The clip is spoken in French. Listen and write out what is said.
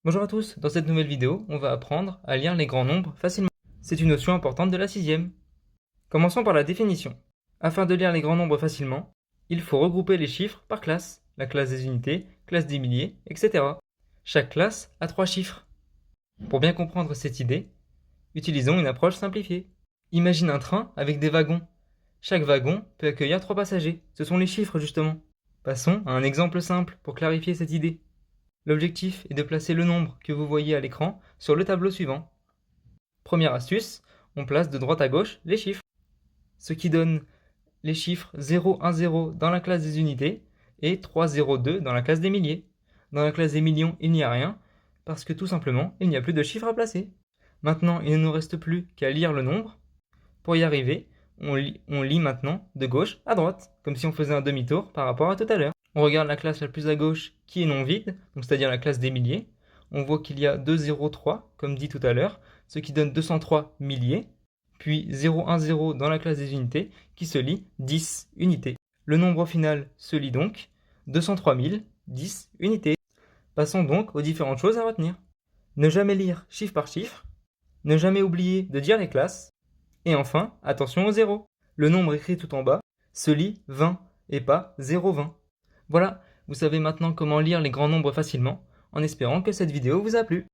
Bonjour à tous, dans cette nouvelle vidéo, on va apprendre à lire les grands nombres facilement. C'est une notion importante de la sixième. Commençons par la définition. Afin de lire les grands nombres facilement, il faut regrouper les chiffres par classe, la classe des unités, classe des milliers, etc. Chaque classe a 3 chiffres. Pour bien comprendre cette idée, utilisons une approche simplifiée. Imagine un train avec des wagons. Chaque wagon peut accueillir 3 passagers, ce sont les chiffres justement. Passons à un exemple simple pour clarifier cette idée. L'objectif est de placer le nombre que vous voyez à l'écran sur le tableau suivant. Première astuce, on place de droite à gauche les chiffres, ce qui donne les chiffres 010 dans la classe des unités et 302 dans la classe des milliers. Dans la classe des millions, il n'y a rien, parce que tout simplement, il n'y a plus de chiffres à placer. Maintenant, il ne nous reste plus qu'à lire le nombre. Pour y arriver, on lit maintenant de gauche à droite, comme si on faisait un demi-tour par rapport à tout à l'heure. On regarde la classe la plus à gauche qui est non vide, donc c'est-à-dire la classe des milliers. On voit qu'il y a 203, comme dit tout à l'heure, ce qui donne 203 milliers, puis 010 dans la classe des unités, qui se lit 10 unités. Le nombre final se lit donc 203 10 unités. Passons donc aux différentes choses à retenir. Ne jamais lire chiffre par chiffre, ne jamais oublier de dire les classes, et enfin, attention au zéro. Le nombre écrit tout en bas se lit 20 et pas 0,20. Voilà, vous savez maintenant comment lire les grands nombres facilement, en espérant que cette vidéo vous a plu.